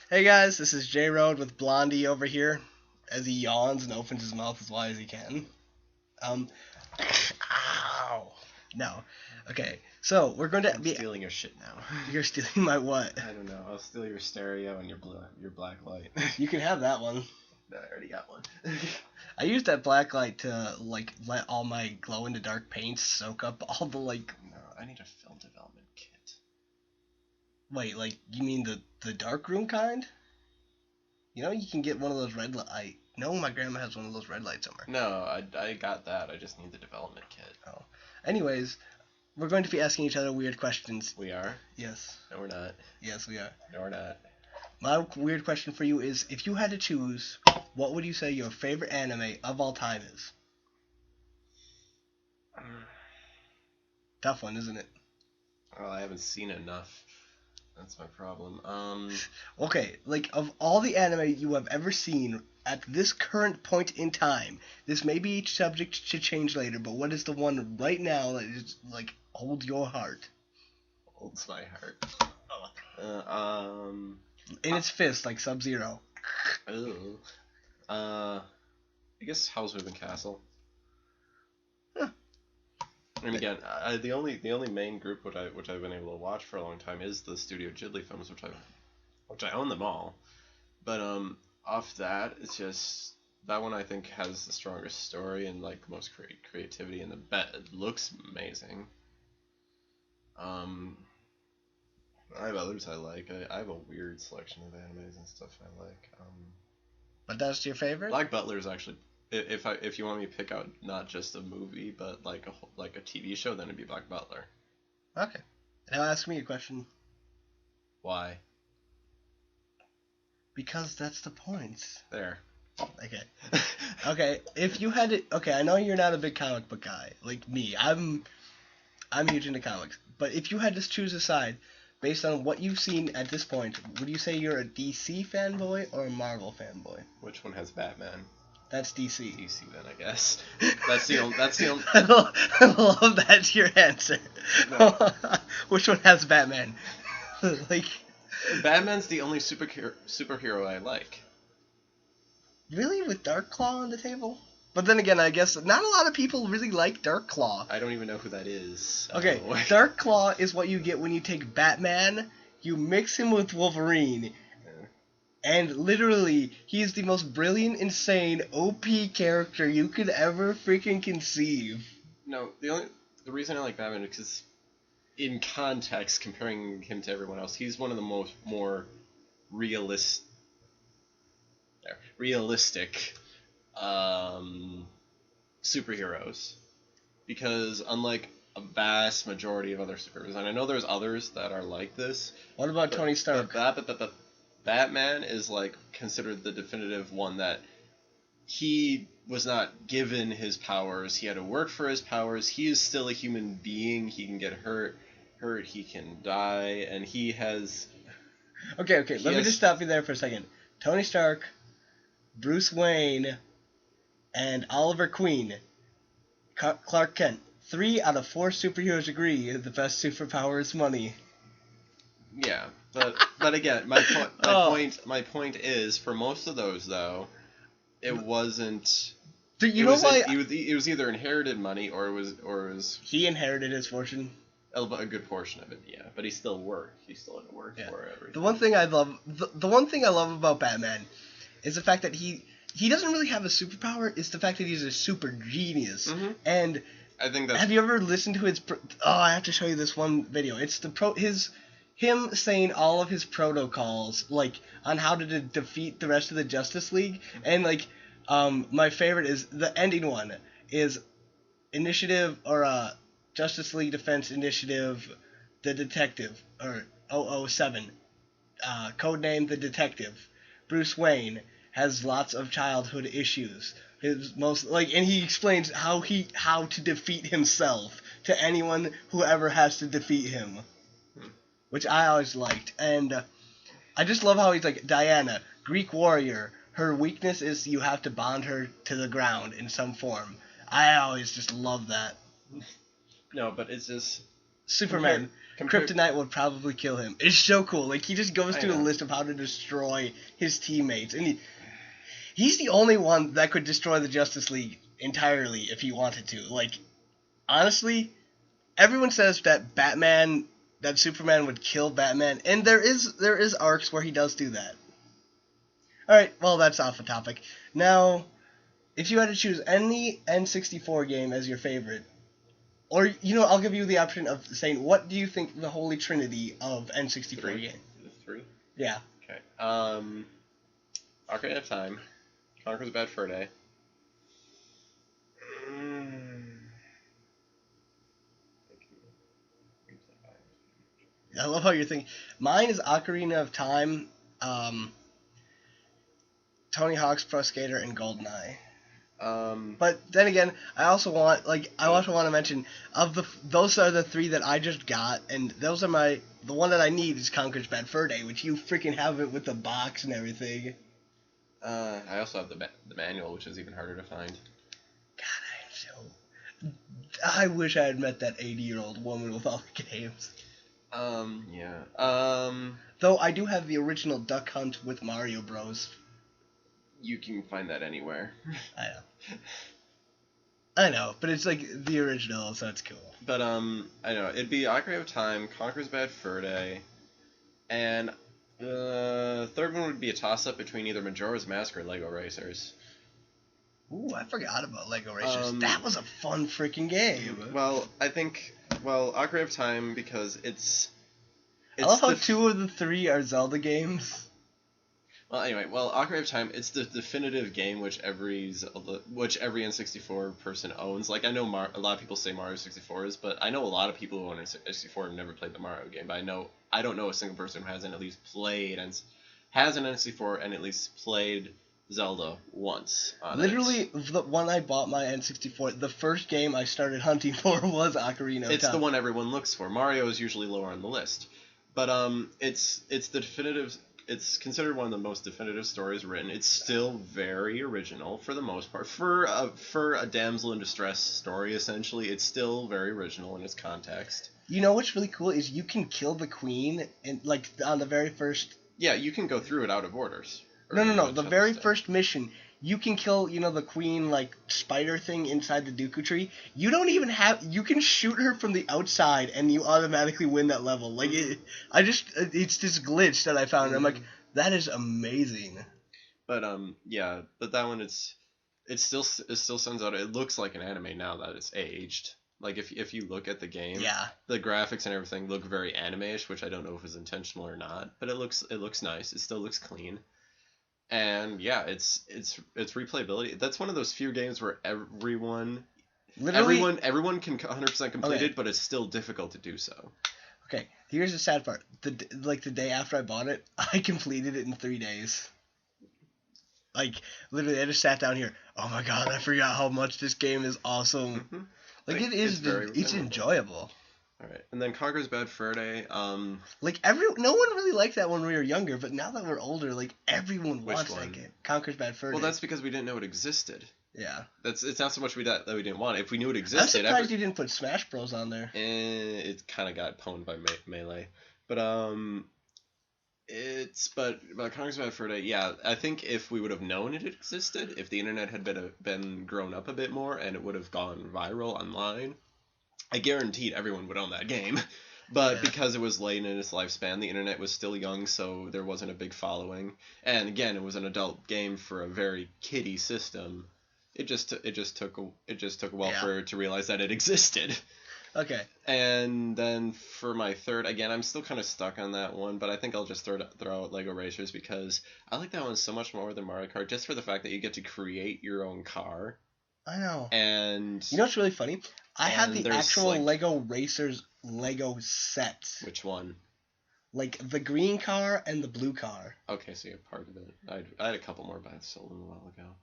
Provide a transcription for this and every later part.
Hey guys, this is Jroad with Blondie over here as he yawns and opens his mouth as wide as he can. Um, ow. No. Okay, so we're going to I'm be. stealing your shit now. You're stealing my what? I don't know. I'll steal your stereo and your black light. You can have that one. No, I already got one. I used that black light to let all my glow in the dark paints soak up all the No, I need a film development kit. Wait, you mean the dark room kind? You know you can get one of those red light. I know my grandma has one of those red lights somewhere. No, I got that. I just need the development kit. Oh. Anyways, we're going to be asking each other weird questions. We are? Yes. No, we're not. Yes, we are. No, we're not. My weird question for you is, if you had to choose, what would you say your favorite anime of all time is? Tough one, isn't it? Well, I haven't seen enough. That's my problem. Okay, of all the anime you have ever seen at this current point in time, this may be subject to change later, but what is the one right now that is, holds your heart? Holds my heart. Oh. In its fist, like Sub-Zero. Ooh. I guess Howl's Moving Castle. Huh. And again, the only main group which I've been able to watch for a long time is the Studio Ghibli films, which I own them all. But off that, it's just that one I think has the strongest story and the most creativity, and it looks amazing. I have others I like. I have a weird selection of animes and stuff I like. But that's your favorite? Black Butler is actually, if you want me to pick out not just a movie but like a TV show, then it'd be Black Butler. Okay. Now ask me a question. Why? Because that's the point. There. Okay. Okay, if you had to... Okay, I know you're not a big comic book guy, like me. I'm huge into comics. But if you had to choose a side, based on what you've seen at this point, would you say you're a DC fanboy or a Marvel fanboy? Which one has Batman? That's DC. DC then, I guess. That's the only. I love that's your answer. No. Which one has Batman? Batman's the only superhero I like. Really? With Dark Claw on the table? But then again, I guess not a lot of people really like Dark Claw. I don't even know who that is. Okay, Dark Claw is what you get when you take Batman, you mix him with Wolverine, and literally, he's the most brilliant, insane, OP character you could ever freaking conceive. No, the reason I like Batman is because, in context, comparing him to everyone else, he's one of the more realistic superheroes, because unlike a vast majority of other superheroes, and I know there's others that are like this. What about Tony Stark? But Batman is considered the definitive one that he was not given his powers. He had to work for his powers. He is still a human being. He can get hurt. He can die, and he has. Okay. Let me just stop you there for a second. Tony Stark, Bruce Wayne, and Oliver Queen, Clark Kent. 3 out of 4 superheroes agree the best superpower is money. Yeah, but again, my point is, for most of those though, it wasn't. Do you know why? It was either inherited money or it was. He inherited his fortune. A good portion of it, yeah, but he still worked. He still had to work for everything. The one thing I love about Batman is the fact that he doesn't really have a superpower. It's the fact that he's a super genius. Mm-hmm. And I think that's. Have you ever listened to his? I have to show you this one video. It's him saying all of his protocols, on how to defeat the rest of the Justice League, and my favorite is the ending one is Initiative or Justice League Defense Initiative, the Detective, or 007, codename the Detective. Bruce Wayne has lots of childhood issues. And he explains how to defeat himself to anyone who ever has to defeat him, which I always liked. And I just love how he's like, Diana, Greek warrior. Her weakness is you have to bond her to the ground in some form. I always just love that. No, but it's just Superman. Kryptonite would probably kill him. It's so cool. Like, he just goes through a list of how to destroy his teammates. And he's the only one that could destroy the Justice League entirely if he wanted to. Like, honestly, everyone says that Superman would kill Batman, and there is arcs where he does do that. Alright, well, that's off the topic. Now, if you had to choose any N64 game as your favorite, or, I'll give you the option of saying, what do you think the holy trinity of N64 game? Three? Yeah. Okay. Ocarina of Time, Conker's Bad Fur Day. I love how you're thinking. Mine is Ocarina of Time, Tony Hawk's Pro Skater, and GoldenEye. But then again, I also want to mention those are the three that I just got, and those are the one that I need is Conker's Bad Fur Day, which you freaking have it with the box and everything. I also have the manual, which is even harder to find. God, I wish I had met that 80-year-old woman with all the games. Yeah. Though I do have the original Duck Hunt with Mario Bros. You can find that anywhere. I know, but it's like the original, so it's cool. But I know it'd be Ocarina of Time, Conker's Bad Fur Day, and third one would be a toss-up between either Majora's Mask or Lego Racers. Ooh, I forgot about Lego Racers. That was a fun freaking game. Well, I think Ocarina of Time because it's I love how two of the three are Zelda games. Well, anyway, Ocarina of Time, it's the definitive game which every N64 person owns. Like, I know a lot of people say Mario 64 is, but I know a lot of people who own N64 have never played the Mario game. But I don't know a single person who hasn't at least played and has an N64 and at least played Zelda once. Literally, when I bought my N64, the first game I started hunting for was Ocarina of Time. It's the one everyone looks for. Mario is usually lower on the list, but it's the definitive. It's considered one of the most definitive stories written. It's still very original for the most part. For a damsel in distress story, essentially, it's still very original in its context. You know what's really cool is you can kill the queen on the very first. Yeah, you can go through it out of orders. No. The very first mission, you can kill the queen spider thing inside the Dooku tree. You don't even have. You can shoot her from the outside and you automatically win that level. It's this glitch that I found. Mm-hmm. I'm like, that is amazing. But but that one it still sends out. It looks like an anime now that it's aged. Like if you look at the game, yeah, the graphics and everything look very anime-ish, which I don't know if is intentional or not. But it looks nice. It still looks clean. And yeah, it's replayability. That's one of those few games where everyone can 100% complete it, but it's still difficult to do so. Okay, here's the sad part. The day after I bought it, I completed it in 3 days. Literally, I just sat down here. Oh my god, I forgot how much this game is awesome. Mm-hmm. It's enjoyable. All right, and then Conker's Bad Fur Day. No one really liked that when we were younger, but now that we're older, everyone wants that game. Conker's Bad Fur Day. Well, that's because we didn't know it existed. Yeah. It's not so much that we didn't want it. If we knew it existed, I'm surprised you didn't put Smash Bros on there. It kind of got pwned by Melee, but Conker's Bad Fur Day. Yeah, I think if we would have known it existed, if the internet had been grown up a bit more and it would have gone viral online, I guaranteed everyone would own that game. But because it was late in its lifespan, the internet was still young, so there wasn't a big following. And again, it was an adult game for a very kiddie system. It just took a while for it to realize that it existed. Okay. And then for my third, again, I'm still kind of stuck on that one, but I think I'll just throw out Lego Racers because I like that one so much more than Mario Kart, just for the fact that you get to create your own car. I know. And you know what's really funny? I had the actual Lego Racers Lego sets. Which one? The green car and the blue car. Okay, so you're part of it. I had a couple more, but I sold them a while ago.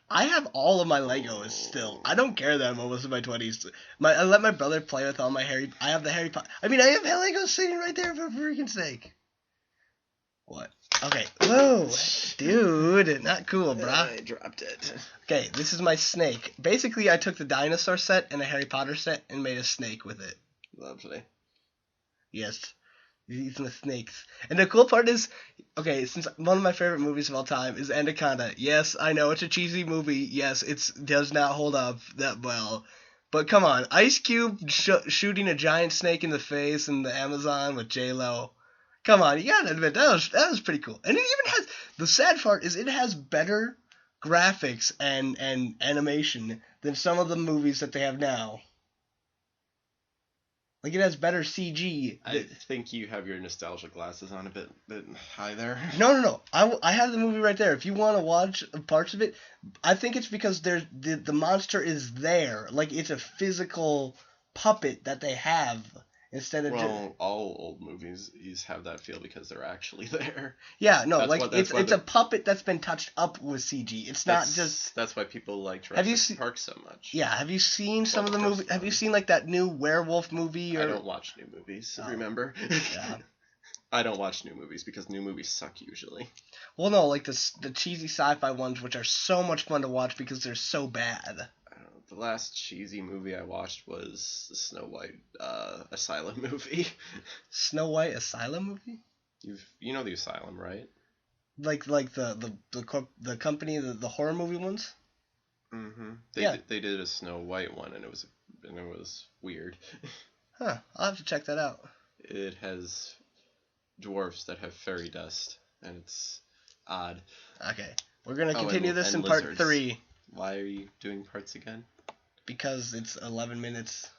I have all of my Legos still. I don't care that I'm almost in my 20s. I let my brother play with all my I have the Harry Potter. I have Legos sitting right there for freaking sake. What? Okay. Whoa, dude. Not cool, brah. I dropped it. Okay, this is my snake. Basically, I took the dinosaur set and a Harry Potter set and made a snake with it. Lovely. Yes. He's eating the snakes. And the cool part is, okay, since one of my favorite movies of all time is Anaconda. Yes, I know it's a cheesy movie. Yes, it does not hold up that well. But come on, Ice Cube shooting a giant snake in the face in the Amazon with J-Lo. Come on, you gotta admit, that was pretty cool. And it even has, the sad part is it has better graphics and animation than some of the movies that they have now. Like, it has better CG. I think you have your nostalgia glasses on a bit high there. No. I have the movie right there. If you want to watch parts of it, I think it's because the monster is there. Like, it's a physical puppet that they have instead of Well, all old movies have that feel because they're actually there. Yeah, no, That's like what- it's that's why it's a puppet that's been touched up with CG. It's not just. That's why people like Have you Jurassic se- Park so much. Yeah, have you seen some Well, of the the first movie? Have you one. seen like that new werewolf movie? Or I don't watch new movies. Oh. Remember? Yeah. I don't watch new movies because new movies suck usually. Well, no, like the cheesy sci-fi ones, which are so much fun to watch because they're so bad. The last cheesy movie I watched was the Snow White Asylum movie. Snow White Asylum movie? You know the Asylum, right? Like the company, the horror movie ones? Mm-hmm. Yeah. They did a Snow White one, and it was weird. Huh, I'll have to check that out. It has dwarfs that have fairy dust, and it's odd. Okay, we're gonna Oh, continue this and in part lizards. 3 Why are you doing parts again? because it's 11 minutes.